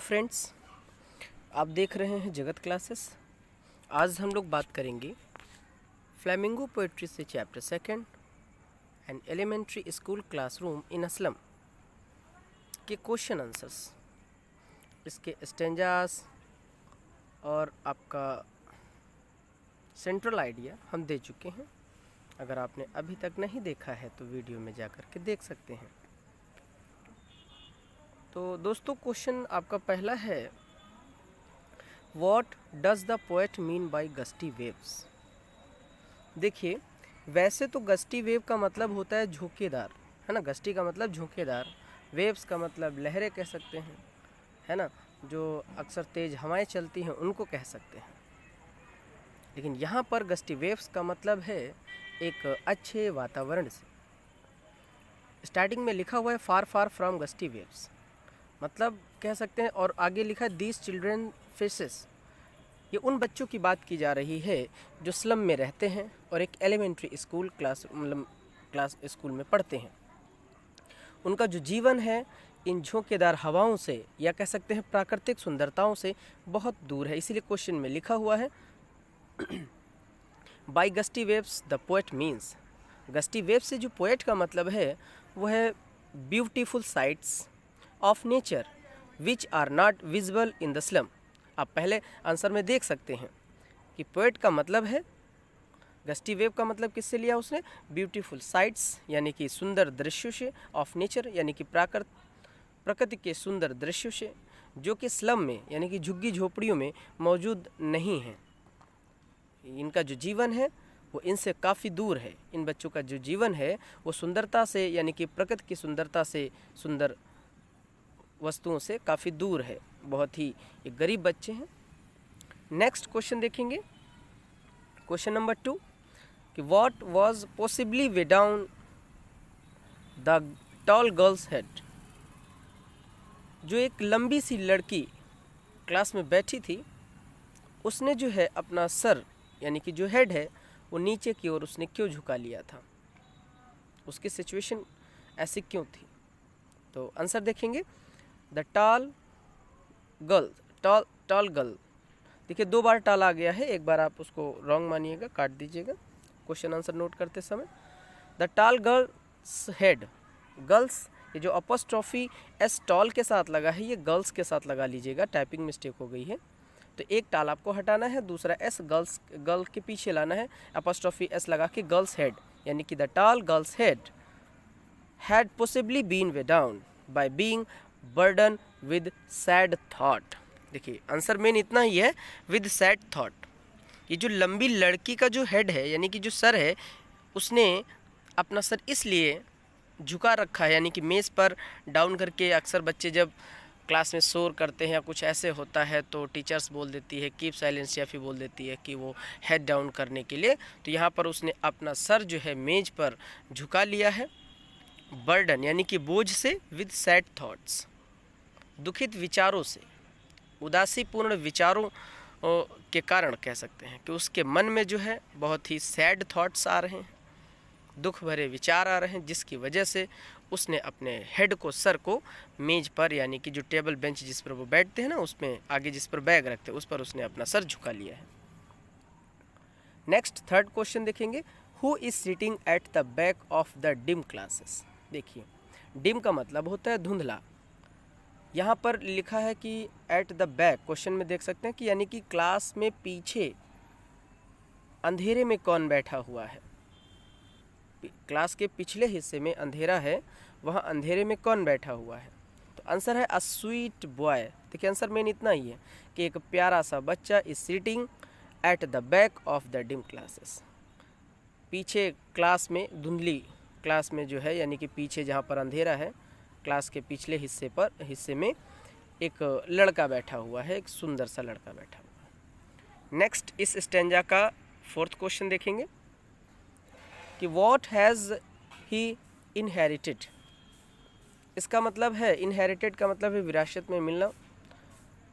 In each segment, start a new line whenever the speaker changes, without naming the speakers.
Friends, आप देख रहे हैं जगत क्लासेस। आज हम लोग बात करेंगे फ्लेमिंगो पोएट्री से chapter second and elementary school classroom in a slum के क्वेश्चन आंसर्स, इसके स्टेंजास और आपका सेंट्रल आइडिया हम दे चुके हैं। अगर आपने अभी तक नहीं देखा है तो वीडियो में जाकर के देख सकते हैं। तो दोस्तों, क्वेश्चन आपका पहला है, what does the poet mean by gusty waves. देखिए, वैसे तो गस्टी वेव का मतलब होता है झोंकेदार, है ना। गस्टी का मतलब झोंकेदार, वेव्स का मतलब लहरें कह सकते हैं, है ना, जो अक्सर तेज हवाएं चलती हैं उनको कह सकते हैं। लेकिन यहाँ पर गस्टी वेव्स का मतलब है एक अच्छे वातावरण से। स्टार्टिंग में लिखा हुआ है फार फार फ्रॉम गस्टी वेव्स, मतलब कह सकते हैं, और आगे लिखा है दीज चिल्ड्रन फेसेस। ये उन बच्चों की बात की जा रही है जो स्लम में रहते हैं और एक एलिमेंट्री स्कूल क्लास स्कूल में पढ़ते हैं। उनका जो जीवन है इन झोंकेदार हवाओं से या कह सकते हैं प्राकृतिक सुंदरताओं से बहुत दूर है। इसीलिए क्वेश्चन में लिखा हुआ है by gusty waves the poet means. Gusty wave से जो पोएट का मतलब है वो है beautiful sites of nature which are not visible in the slum. आप पहले आंसर में देख सकते हैं कि पोएट का मतलब है, गस्टी वेव का मतलब किससे लिया उसने, ब्यूटीफुल साइट्स यानी कि सुंदर दृश्यों से, ऑफ नेचर यानी कि प्रकृति के सुंदर दृश्यों से, जो कि स्लम में यानी कि झुग्गी झोपड़ियों में मौजूद नहीं हैं। इनका जो जीवन है वो इनसे काफ़ी दूर है। इन बच्चों का जो जीवन है वो सुंदरता से यानी कि प्रकृति की सुंदरता से, सुंदर वस्तुओं से काफ़ी दूर है। बहुत ही ये गरीब बच्चे हैं। नेक्स्ट क्वेश्चन देखेंगे, क्वेश्चन नंबर 2 कि what was possibly way down the tall girls head. जो एक लंबी सी लड़की क्लास में बैठी थी, उसने जो है अपना सर यानी कि जो हेड है वो नीचे की ओर उसने क्यों झुका लिया था, उसकी सिचुएशन ऐसी क्यों थी। तो आंसर देखेंगे, द टॉल गर्ल। देखिए, 2 बार टॉल आ गया है, एक बार आप उसको रॉन्ग मानिएगा, काट दीजिएगा क्वेश्चन आंसर नोट करते समय। The tall girls head, girls ये जो अपोस्ट्रोफी एस टॉल के साथ लगा है ये गर्ल्स के साथ लगा लीजिएगा, टाइपिंग मिस्टेक हो गई है। तो एक टाल आपको हटाना है, दूसरा एस गर्ल के पीछे लाना है, अपोस्ट्रोफी एस लगा के गर्ल्स हेड यानी कि the tall girls head had possibly been way down by being burden with sad thought. देखिए, आंसर मेन इतना ही है, विद सैड थॉट। ये जो लंबी लड़की का जो हेड है यानी कि जो सर है, उसने अपना सर इसलिए झुका रखा है यानी कि मेज़ पर डाउन करके। अक्सर बच्चे जब क्लास में शोर करते हैं या कुछ ऐसे होता है तो टीचर्स बोल देती है कीप साइलेंस, या फिर बोल देती है कि वो हेड डाउन करने के लिए। तो यहाँ पर उसने अपना सर जो है मेज पर झुका लिया है, बर्डन यानी कि बोझ से, विद सैड थॉट्स दुखित विचारों से, उदासीपूर्ण विचारों के कारण कह सकते हैं कि उसके मन में जो है बहुत ही सैड थॉट्स आ रहे हैं, दुख भरे विचार आ रहे हैं, जिसकी वजह से उसने अपने हेड को, सर को मेज पर यानी कि जो टेबल बेंच जिस पर वो बैठते हैं ना, उसमें आगे जिस पर बैग रखते हैं उस पर उसने अपना सर झुका लिया है। नेक्स्ट थर्ड क्वेश्चन देखेंगे, who is sitting at the back of the dim classes. देखिए, डिम का मतलब होता है धुंधला। यहाँ पर लिखा है कि एट द बैक, क्वेश्चन में देख सकते हैं कि यानी कि क्लास में पीछे अंधेरे में कौन बैठा हुआ है। क्लास के पिछले हिस्से में अंधेरा है, वहाँ अंधेरे में कौन बैठा हुआ है। तो आंसर है अ स्वीट बॉय। देखिए, आंसर मेन इतना ही है कि एक प्यारा सा बच्चा is sitting at the back of the dim classes. पीछे क्लास में, धुंधली क्लास में जो है यानी कि पीछे जहाँ पर अंधेरा है, क्लास के पिछले हिस्से में एक लड़का बैठा हुआ है, एक सुंदर सा लड़का बैठा हुआ है। नेक्स्ट इस स्टेंजा का 4th क्वेश्चन देखेंगे कि व्हाट हैज़ ही इनहेरिटेड। इसका मतलब है, इनहेरिटेड का मतलब है विरासत में मिलना।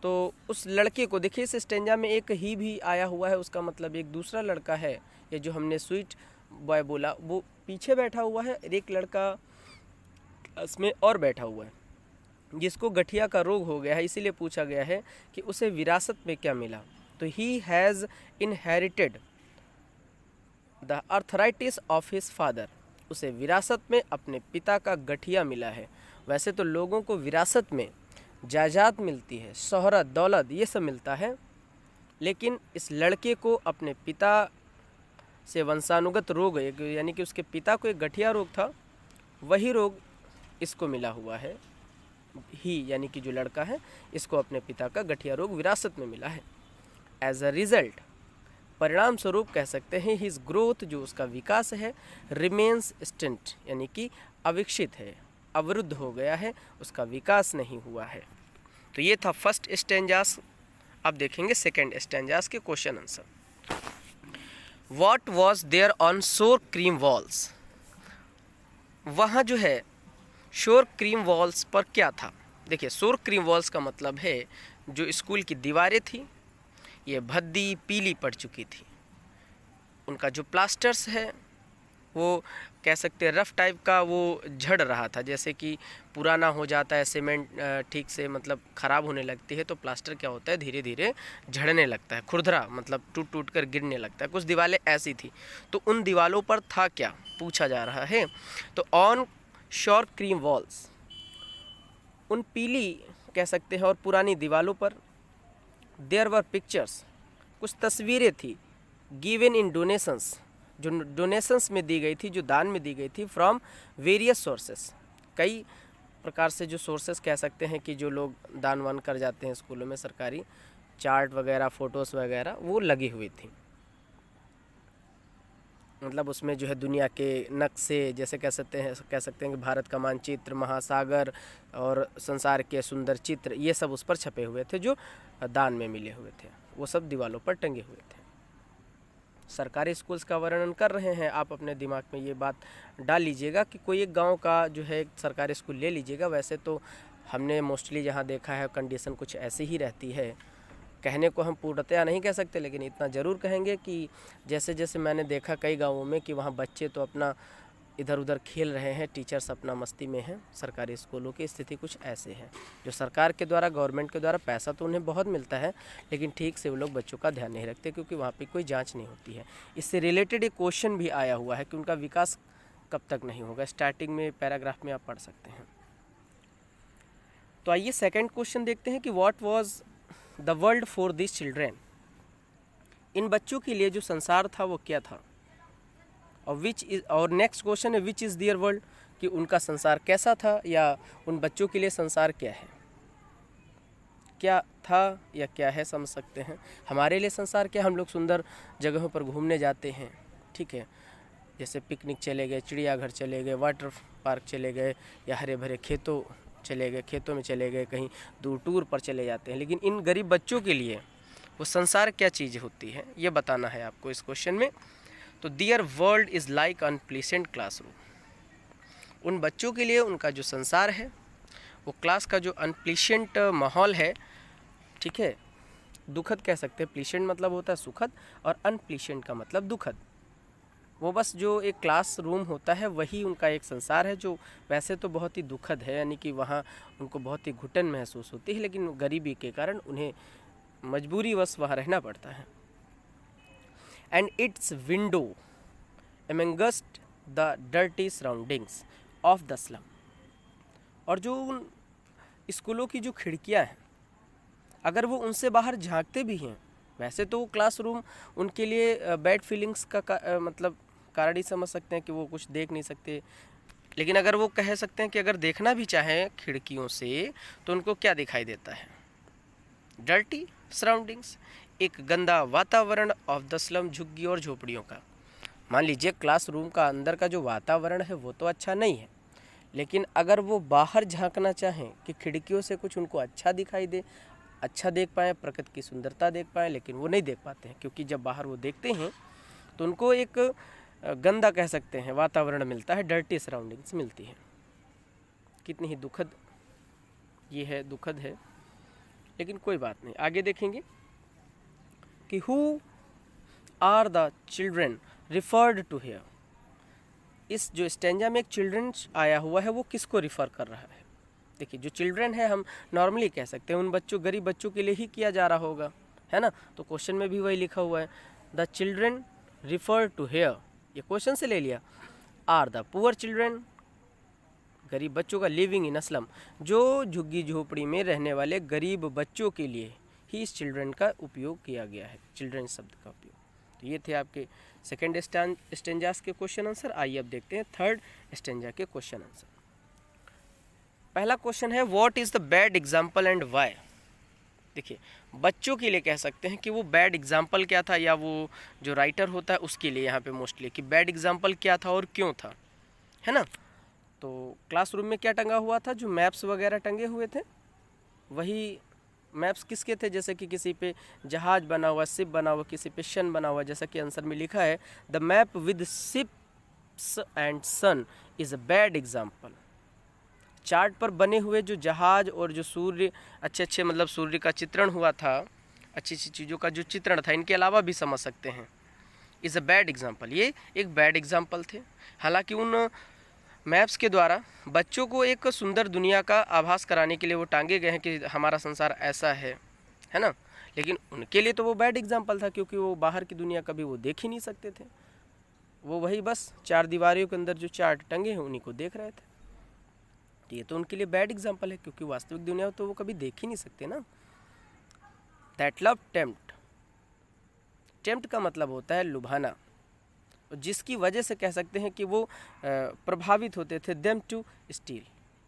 तो उस लड़के को देखिए, इस स्टेंजा में एक ही भी आया हुआ है, उसका मतलब एक दूसरा लड़का है। ये जो हमने स्वीट बॉय बोला वो पीछे बैठा हुआ है, एक लड़का इसमें और बैठा हुआ है। जिसको गठिया का रोग हो गया है, इसीलिए पूछा गया है कि उसे विरासत में क्या मिला। तो he has inherited the arthritis of his father, उसे विरासत में अपने पिता का गठिया मिला है। वैसे तो लोगों को विरासत में जायदाद मिलती है, शोहरत, दौलत, ये सब मिलता है, लेकिन इस लड़के को अपने पिता से वंशानुगत रोग, यानी कि उसके पिता को एक गठिया रोग था, वही रोग इसको मिला हुआ है। ही यानी कि जो लड़का है, इसको अपने पिता का गठिया रोग विरासत में मिला है। एज अ रिजल्ट, परिणाम स्वरूप कह सकते हैं, हिज ग्रोथ, जो उसका विकास है, रिमेन्स स्टंट, यानी कि अविकसित है, अवरुद्ध हो गया है, उसका विकास नहीं हुआ है। तो ये था फर्स्ट स्टेंजास। अब देखेंगे सेकेंड स्टेंजास के question answer. What was there on sour cream walls, वहाँ जो है शोर क्रीम वॉल्स पर क्या था। देखिए, शोर क्रीम वॉल्स का मतलब है जो स्कूल की दीवारें थी ये भद्दी पीली पड़ चुकी थी, उनका जो प्लास्टर्स है वो कह सकते हैं रफ़ टाइप का, वो झड़ रहा था, जैसे कि पुराना हो जाता है सीमेंट, ठीक से मतलब ख़राब होने लगती है तो प्लास्टर क्या होता है, धीरे धीरे झड़ने लगता है, खुरदरा मतलब टूट टूट कर गिरने लगता है। कुछ दीवारें ऐसी थी, तो उन दीवारों पर था क्या, पूछा जा रहा है। तो ऑन शोर क्रीम वॉल्स, उन पीली कह सकते हैं और पुरानी दीवारों पर, देयर वर पिक्चर्स, कुछ तस्वीरें थी, गिवन इन डोनेशंस, जो डोनेशंस में दी गई थी, जो दान में दी गई थी, फ्रॉम वेरियस सोर्सेस, कई प्रकार से जो सोर्सेस कह सकते हैं कि जो लोग दान वान कर जाते हैं स्कूलों में, सरकारी चार्ट वगैरह, फ़ोटोज़ वगैरह वो लगी हुई थी। मतलब उसमें जो है दुनिया के नक्शे, जैसे कह सकते हैं कि भारत का मानचित्र, महासागर और संसार के सुंदर चित्र, ये सब उस पर छपे हुए थे, जो दान में मिले हुए थे, वो सब दीवारों पर टंगे हुए थे। सरकारी स्कूल्स का वर्णन कर रहे हैं, आप अपने दिमाग में ये बात डाल लीजिएगा कि कोई एक गांव का जो है सरकारी स्कूल ले लीजिएगा। वैसे तो हमने मोस्टली जहां देखा है कंडीशन कुछ ऐसी ही रहती है, कहने को हम पूर्णतया नहीं कह सकते, लेकिन इतना ज़रूर कहेंगे कि जैसे जैसे मैंने देखा कई गाँवों में कि वहाँ बच्चे तो अपना इधर उधर खेल रहे हैं, टीचर्स अपना मस्ती में हैं। सरकारी स्कूलों की स्थिति कुछ ऐसे है, जो सरकार के द्वारा, गवर्नमेंट के द्वारा पैसा तो उन्हें बहुत मिलता है, लेकिन ठीक से वो लोग बच्चों का ध्यान नहीं रखते, क्योंकि वहाँ पे कोई जांच नहीं होती है। इससे रिलेटेड एक क्वेश्चन भी आया हुआ है कि उनका विकास कब तक नहीं होगा, स्टार्टिंग में पैराग्राफ में आप पढ़ सकते हैं। तो आइए सेकेंड क्वेश्चन देखते हैं कि what was the world for this children, इन बच्चों के लिए जो संसार था वो क्या था। और विच इज, और नेक्स्ट क्वेश्चन है विच इज़ दियर वर्ल्ड, कि उनका संसार कैसा था, या उन बच्चों के लिए संसार क्या है, क्या था या क्या है, समझ सकते हैं। हमारे लिए संसार क्या, हम लोग सुंदर जगहों पर घूमने जाते हैं, ठीक है, जैसे पिकनिक चले गए, चिड़ियाघर चले गए, वाटर पार्क चले गए, या हरे भरे खेतों चले गए, खेतों में चले गए, कहीं दूर टूर पर चले जाते हैं। लेकिन इन गरीब बच्चों के लिए वो संसार क्या चीज़ होती है, ये बताना है आपको इस क्वेश्चन में। तो their world is like unpleasant classroom, उन बच्चों के लिए उनका जो संसार है वो क्लास का जो अनप्लीसेंट माहौल है, ठीक है, दुखद कह सकते हैं, प्लीसेंट मतलब होता है सुखद और अनप्लीसेंट का मतलब दुखद। वो बस जो एक क्लास रूम होता है वही उनका एक संसार है, जो वैसे तो बहुत ही दुखद है, यानी कि वहाँ उनको बहुत ही घुटन महसूस होती है, लेकिन गरीबी के कारण उन्हें मजबूरीवश वहाँ रहना पड़ता है। And it's window amongst the dirty surroundings of the slum, और जो उन स्कूलों की जो खिड़कियाँ हैं, अगर वो उनसे बाहर झांकते भी हैं, वैसे तो वो क्लासरूम उनके लिए बैड फीलिंग्स का मतलब कारण ही समझ सकते हैं कि वो कुछ देख नहीं सकते, लेकिन अगर वो कह सकते हैं कि अगर देखना भी चाहें खिड़कियों से तो उनको क्या दिखाई देता है, डर्टी सराउंडिंग्स, एक गंदा वातावरण ऑफ द स्लम, झुग्गी और झोपड़ियों का। मान लीजिए क्लासरूम का अंदर का जो वातावरण है वो तो अच्छा नहीं है, लेकिन अगर वो बाहर झांकना चाहें कि खिड़कियों से कुछ उनको अच्छा दिखाई दे, अच्छा देख पाएँ, प्रकृति की सुंदरता देख पाएँ, लेकिन वो नहीं देख पाते हैं, क्योंकि जब बाहर वो देखते हैं तो उनको एक गंदा कह सकते हैं वातावरण मिलता है, डर्टी सराउंडिंग्स मिलती है। कितनी ही दुखद ये है, दुखद है, लेकिन कोई बात नहीं, आगे देखेंगे कि who are the children referred to here. इस जो स्टेंजा में एक चिल्ड्रन आया हुआ है वो किसको रिफ़र कर रहा है, देखिए जो चिल्ड्रन है हम नॉर्मली कह सकते हैं उन बच्चों, गरीब बच्चों के लिए ही किया जा रहा होगा, है ना। तो क्वेश्चन में भी वही लिखा हुआ है, the children refer to here, ये क्वेश्चन से ले लिया, आर द पुअर चिल्ड्रन, गरीब बच्चों का, लिविंग इन असलम, जो झुग्गी झोपड़ी में रहने वाले गरीब बच्चों के लिए ही इस चिल्ड्रन का उपयोग किया गया है, चिल्ड्रन शब्द का उपयोग। तो ये थे आपके सेकेंड स्टेंजास के क्वेश्चन आंसर। आइए अब देखते हैं थर्ड स्टेंजा के क्वेश्चन आंसर। पहला क्वेश्चन है what is the bad example and why. देखिए बच्चों के लिए कह सकते हैं कि वो बैड एग्जाम्पल क्या था, या वो जो राइटर होता है उसके लिए यहाँ पे मोस्टली कि बैड एग्जाम्पल क्या था और क्यों था, है ना। तो क्लासरूम में क्या टंगा हुआ था, जो मैप्स वगैरह टंगे हुए थे, वही मैप्स किसके थे, जैसे कि किसी पे जहाज बना हुआ, शिप बना हुआ, किसी पे सन बना हुआ, जैसा कि आंसर में लिखा है the map with ships and sun is a bad example. Chart पर बने हुए जो जहाज और जो सूर्य, अच्छे मतलब सूर्य का चित्रण हुआ था, अच्छी अच्छी चीज़ों का जो चित्रण था, इनके अलावा भी समझ सकते हैं इज़ अ बैड एग्जाम्पल, ये एक बैड एग्जाम्पल थे। हालांकि उन मैप्स के द्वारा बच्चों को एक सुंदर दुनिया का आभास कराने के लिए वो टांगे गए हैं कि हमारा संसार ऐसा है ना, लेकिन उनके लिए तो वो बैड एग्जाम्पल था, क्योंकि वो बाहर की दुनिया कभी वो देख ही नहीं सकते थे, वो वही बस चार दीवारों के अंदर जो चार्ट टंगे हैं उन्हीं को देख रहे थे। तो ये तो उनके लिए बैड एग्जाम्पल है, क्योंकि वास्तविक दुनिया तो वो कभी देख ही नहीं सकते ना। दैट लव टेम्प्ट, टेम्प्ट का मतलब होता है लुभाना, जिसकी वजह से कह सकते हैं कि वो प्रभावित होते थे, देम टू स्टील,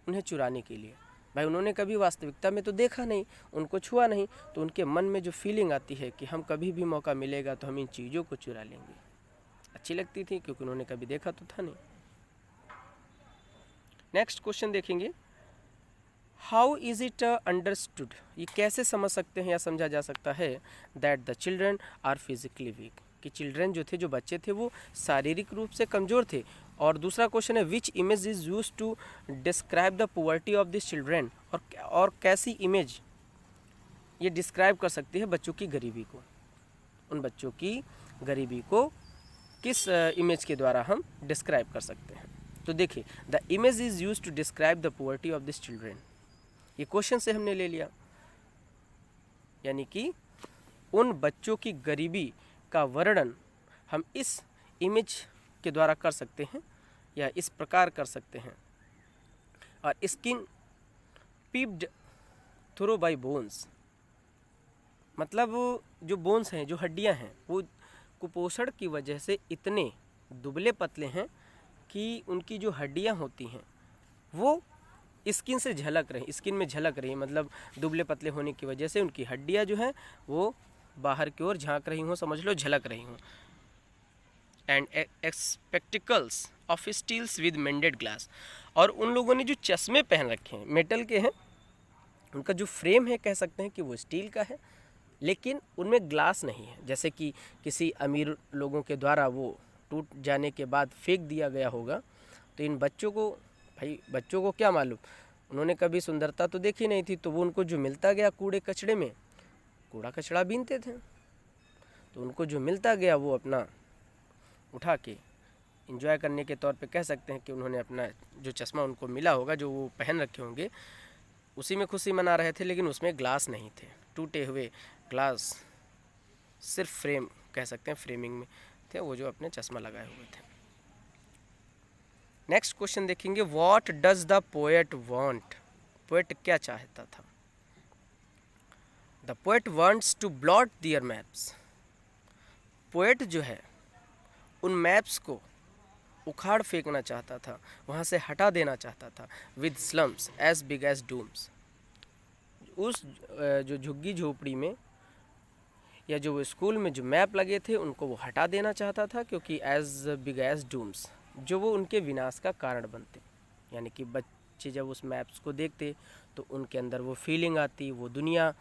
उन्हें चुराने के लिए। भाई उन्होंने कभी वास्तविकता में तो देखा नहीं, उनको छुआ नहीं, तो उनके मन में जो फीलिंग आती है कि हम कभी भी मौका मिलेगा तो हम इन चीज़ों को चुरा लेंगे, अच्छी लगती थी, क्योंकि उन्होंने कभी देखा तो था नहीं। नेक्स्ट क्वेश्चन देखेंगे, हाउ इज़ इट अंडरस्टूड, ये कैसे समझ सकते हैं या समझा जा सकता है that the children are physically weak, कि चिल्ड्रन जो थे, जो बच्चे थे, वो शारीरिक रूप से कमज़ोर थे। और दूसरा क्वेश्चन है which image is use to describe the poverty of this children, और कैसी इमेज ये डिस्क्राइब कर सकती है बच्चों की गरीबी को, उन बच्चों की गरीबी को किस इमेज के द्वारा हम डिस्क्राइब कर सकते हैं। तो देखिए the image is use to describe the poverty of this children, ये क्वेश्चन से हमने ले लिया, यानी कि उन बच्चों की गरीबी का वर्णन हम इस इमेज के द्वारा कर सकते हैं, या इस प्रकार कर सकते हैं। और skin peeped through bye bones, मतलब जो बोन्स हैं, जो हड्डियां हैं, वो कुपोषण की वजह से इतने दुबले पतले हैं कि उनकी जो हड्डियां होती हैं वो स्किन से झलक रही, स्किन में झलक रही, मतलब दुबले पतले होने की वजह से उनकी हड्डियां जो हैं वो बाहर की ओर झांक रही हों, समझ लो झलक रही हों। And spectacles of steels with mended glass, और उन लोगों ने जो चश्मे पहन रखे हैं मेटल के हैं, उनका जो फ्रेम है कह सकते हैं कि वो स्टील का है, लेकिन उनमें ग्लास नहीं है, जैसे कि किसी अमीर लोगों के द्वारा वो टूट जाने के बाद फेंक दिया गया होगा। तो इन बच्चों को, भाई बच्चों को क्या मालूम, उन्होंने कभी सुंदरता तो देखी नहीं थी, तो वो उनको जो मिलता गया कूड़े कचड़े में, कूड़ा कचड़ा बीनते थे, तो उनको जो मिलता गया वो अपना उठा के एंजॉय करने के तौर पे कह सकते हैं कि उन्होंने अपना जो चश्मा उनको मिला होगा, जो वो पहन रखे होंगे, उसी में खुशी मना रहे थे, लेकिन उसमें ग्लास नहीं थे, टूटे हुए ग्लास, सिर्फ फ्रेम कह सकते हैं, फ्रेमिंग में थे वो जो अपने चश्मा लगाए हुए थे। नेक्स्ट क्वेश्चन देखेंगे, what does the poet want, poet क्या चाहता था। The poet wants to blot their maps, poet जो है उन मैप्स को उखाड़ फेंकना चाहता था, वहाँ से हटा देना चाहता था, with slums as big as dooms, उस जो झुग्गी झोपड़ी में या जो स्कूल में जो मैप लगे थे उनको वो हटा देना चाहता था, क्योंकि एज बिग एज डूम्स, जो वो उनके विनाश का कारण बनते। यानी कि बच्चे जब उस मैप्स को देखते तो उनके अंदर वो फीलिंग आती, वो दुनिया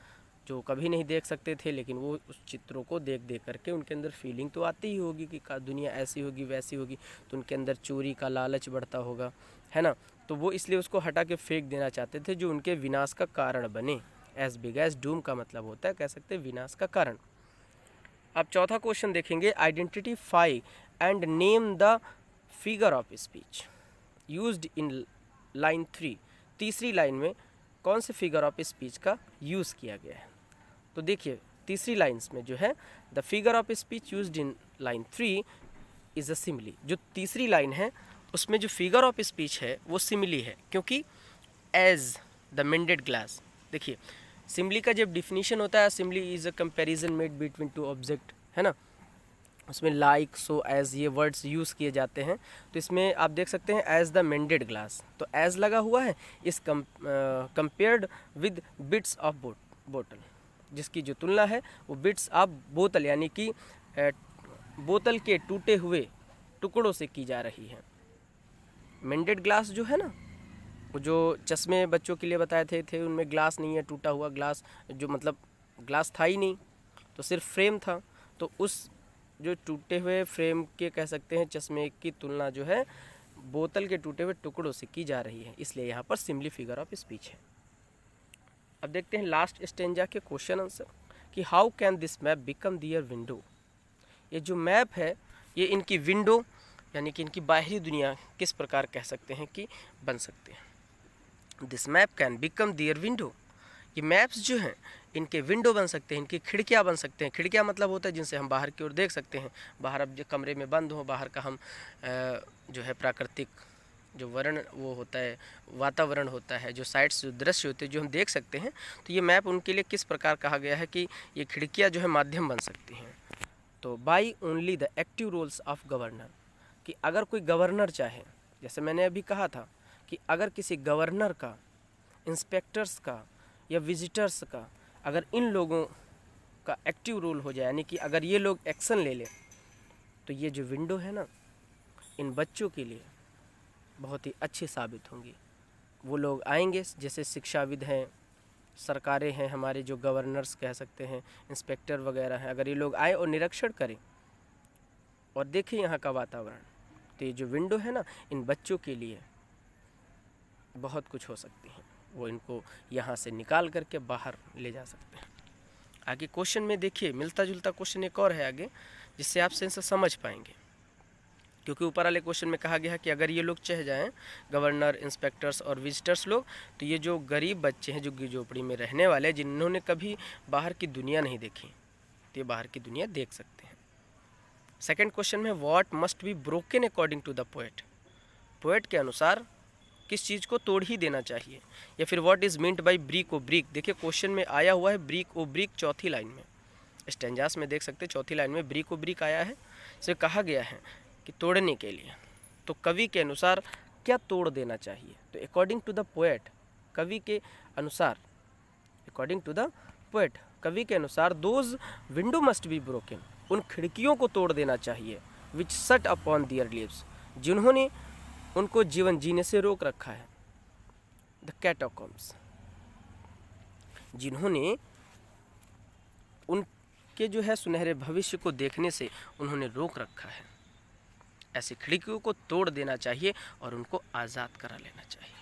जो कभी नहीं देख सकते थे, लेकिन वो उस चित्रों को देख देख करके उनके अंदर फीलिंग तो आती ही होगी कि दुनिया ऐसी होगी वैसी होगी, तो उनके अंदर चोरी का लालच बढ़ता होगा, है ना। तो वो इसलिए उसको हटा के फेंक देना चाहते थे, जो उनके विनाश का कारण बने। एज बिग एज डूम का मतलब होता है, कह सकते हैं, विनाश का कारण। अब चौथा क्वेश्चन देखेंगे, identify and name the figure of speech used in line 3 तीसरी लाइन में कौन से फिगर ऑफ स्पीच का यूज़ किया गया है। तो देखिए तीसरी लाइन्स में जो है the figure of speech used in line 3 is a simile. जो तीसरी लाइन है उसमें जो फिगर ऑफ स्पीच है वो सिमिली है, क्योंकि एज द मेंडेड ग्लास। देखिए सिमिली का जब डिफिनीशन होता है, simile is a comparison made between two object, है ना, उसमें लाइक सो एज ये वर्ड्स यूज़ किए जाते हैं। तो इसमें आप देख सकते हैं एज द मेंडेड ग्लास, तो एज लगा हुआ है, इस कंपेयर्ड विद बिट्स ऑफ बोतल, जिसकी जो तुलना है वो बिट्स ऑफ बोतल यानी कि बोतल के टूटे हुए टुकड़ों से की जा रही है। मेंडेड ग्लास जो है ना, वो जो चश्मे बच्चों के लिए बताए थे उनमें ग्लास नहीं है, टूटा हुआ ग्लास, जो मतलब ग्लास था ही नहीं, तो सिर्फ फ्रेम था। तो उस जो टूटे हुए फ्रेम के कह सकते हैं चश्मे की तुलना जो है बोतल के टूटे हुए टुकड़ों से की जा रही है, इसलिए यहाँ पर सिमिली फिगर ऑफ स्पीच है। अब देखते हैं लास्ट स्टेंजा के क्वेश्चन आंसर कि how can this map become their window. ये जो मैप है ये इनकी विंडो यानी कि इनकी बाहरी दुनिया किस प्रकार कह सकते हैं कि बन सकते हैं। This map can become their window, ये मैप्स जो हैं इनके विंडो बन सकते हैं, इनकी खिड़कियाँ बन सकते हैं। खिड़कियाँ मतलब होता है जिनसे हम बाहर की ओर देख सकते हैं। बाहर अब जो कमरे में बंद हो, बाहर का हम जो है प्राकृतिक जो वर्ण वो होता है, वातावरण होता है, जो साइट्स जो दृश्य होते हैं जो हम देख सकते हैं, तो ये मैप उनके लिए किस प्रकार कहा गया है कि ये खिड़कियाँ जो है माध्यम बन सकती हैं। तो by only the active roles of governor, कि अगर कोई गवर्नर चाहे, जैसे मैंने अभी कहा था कि अगर किसी गवर्नर का, इंस्पेक्टर्स का या विजिटर्स का, अगर इन लोगों का एक्टिव रोल हो जाए यानी कि अगर ये लोग एक्शन ले लें, तो ये जो विंडो है ना इन बच्चों के लिए बहुत ही अच्छी साबित होंगी। वो लोग आएंगे जैसे शिक्षाविद हैं, सरकारें हैं, हमारे जो गवर्नर्स कह सकते हैं, इंस्पेक्टर वगैरह हैं, अगर ये लोग आए और निरीक्षण करें और देखें यहाँ का वातावरण, तो ये जो विंडो है ना इन बच्चों के लिए बहुत कुछ हो सकती है। वो इनको यहाँ से निकाल करके बाहर ले जा सकते हैं। आगे क्वेश्चन में देखिए मिलता जुलता क्वेश्चन एक और है आगे, जिससे आप सेंस समझ पाएंगे, क्योंकि ऊपर वाले क्वेश्चन में कहा गया है कि अगर ये लोग चाह जाएं, गवर्नर, इंस्पेक्टर्स और विजिटर्स लोग, तो ये जो गरीब बच्चे हैं, जो झोपड़ी में रहने वाले, जिन्होंने कभी बाहर की दुनिया नहीं देखी, तो ये बाहर की दुनिया देख सकते हैं। सेकेंड क्वेश्चन में what must be broken according to the poet, poet के अनुसार किस चीज़ को तोड़ ही देना चाहिए, या फिर what is meant by brick o brick. देखिए क्वेश्चन में आया हुआ है ब्रिक ओ ब्रिक, चौथी लाइन में, स्टेंजास में देख सकते हैं चौथी लाइन में ब्रिक ओ ब्रिक आया है। इसे कहा गया है कि तोड़ने के लिए, तो कवि के अनुसार क्या तोड़ देना चाहिए। तो अकॉर्डिंग टू द पोएट, कवि के अनुसार, अकॉर्डिंग टू द पोएट, कवि के अनुसार those window must be broken, उन खिड़कियों को तोड़ देना चाहिए, विच सट अपॉन दियर लिव्स, जिन्होंने उनको जीवन जीने से रोक रखा है। द कैटाकॉम्स, जिन्होंने उनके जो है सुनहरे भविष्य को देखने से उन्होंने रोक रखा है, ऐसी खिड़कियों को तोड़ देना चाहिए और उनको आज़ाद करा लेना चाहिए।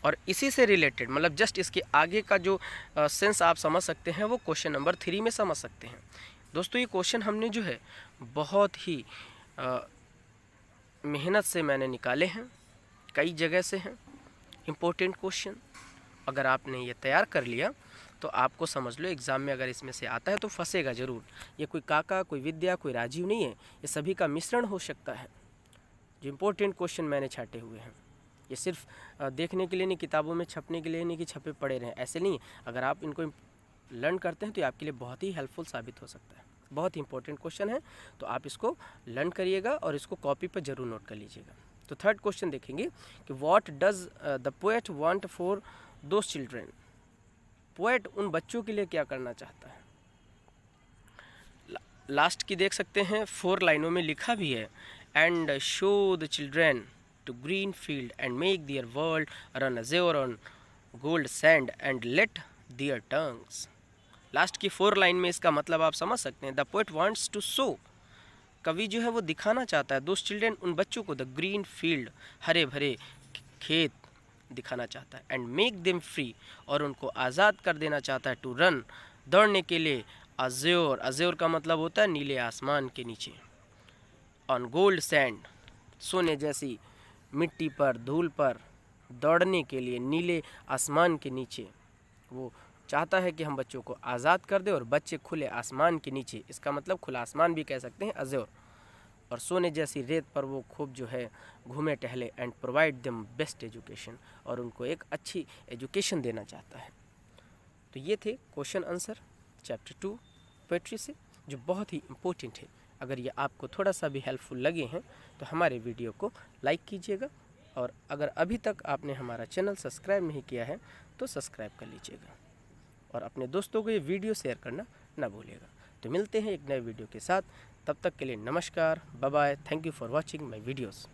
और इसी से रिलेटेड मतलब जस्ट इसके आगे का जो सेंस आप समझ सकते हैं वो क्वेश्चन नंबर 3 में समझ सकते हैं। दोस्तों ये क्वेश्चन हमने जो है बहुत ही मेहनत से मैंने निकाले हैं, कई जगह से हैं इम्पोर्टेंट क्वेश्चन। अगर आपने ये तैयार कर लिया तो आपको समझ लो एग्ज़ाम में अगर इसमें से आता है तो फंसेगा ज़रूर। ये कोई काका, कोई विद्या, कोई राजीव नहीं है, ये सभी का मिश्रण हो सकता है। जो इम्पोर्टेंट क्वेश्चन मैंने छाटे हुए हैं, ये सिर्फ देखने के लिए नहीं, किताबों में छपने के लिए नहीं कि छपे पड़े रहें, ऐसे नहीं। अगर आप इनको लर्न करते हैं तो ये आपके लिए बहुत ही हेल्पफुल साबित हो सकता है। बहुत ही इंपॉर्टेंट क्वेश्चन है, तो आप इसको लर्न करिएगा और इसको कॉपी पर जरूर नोट कर लीजिएगा। तो थर्ड क्वेश्चन देखेंगे कि what does the poet want for those children, poet उन बच्चों के लिए क्या करना चाहता है। लास्ट की देख सकते हैं 4 लाइनों में लिखा भी है, and show the children to green field and make their world run azure on gold sand and let their tongues. Last की 4 लाइन में इसका मतलब आप समझ सकते हैं। The poet wants to show, कवि जो है वो दिखाना चाहता है, दोस्त चिल्ड्रेन उन बच्चों को, द ग्रीन फील्ड हरे भरे खेत दिखाना चाहता है, एंड मेक देम फ्री और उनको आज़ाद कर देना चाहता है, टू रन दौड़ने के लिए, अज़ोर, अज़ोर का मतलब होता है नीले आसमान के नीचे, ऑन गोल्ड सैंड सोने जैसी मिट्टी पर, धूल पर दौड़ने के लिए नीले आसमान के नीचे। वो चाहता है कि हम बच्चों को आज़ाद कर दें और बच्चे खुले आसमान के नीचे, इसका मतलब खुला आसमान भी कह सकते हैं, अज़ोर, और सोने जैसी रेत पर वो खूब जो है घूमे टहले and provide them best education, और उनको एक अच्छी एजुकेशन देना चाहता है। तो ये थे क्वेश्चन आंसर चैप्टर 2 पोएट्री से, जो बहुत ही इम्पोर्टेंट है। अगर ये आपको थोड़ा सा भी हेल्पफुल लगे हैं तो हमारे वीडियो को लाइक कीजिएगा, और अगर अभी तक आपने हमारा चैनल सब्सक्राइब नहीं किया है तो सब्सक्राइब कर लीजिएगा, और अपने दोस्तों को ये वीडियो शेयर करना ना भूलिएगा। तो मिलते हैं एक नए वीडियो के साथ, तब तक के लिए नमस्कार, bye bye, thank you for watching my videos.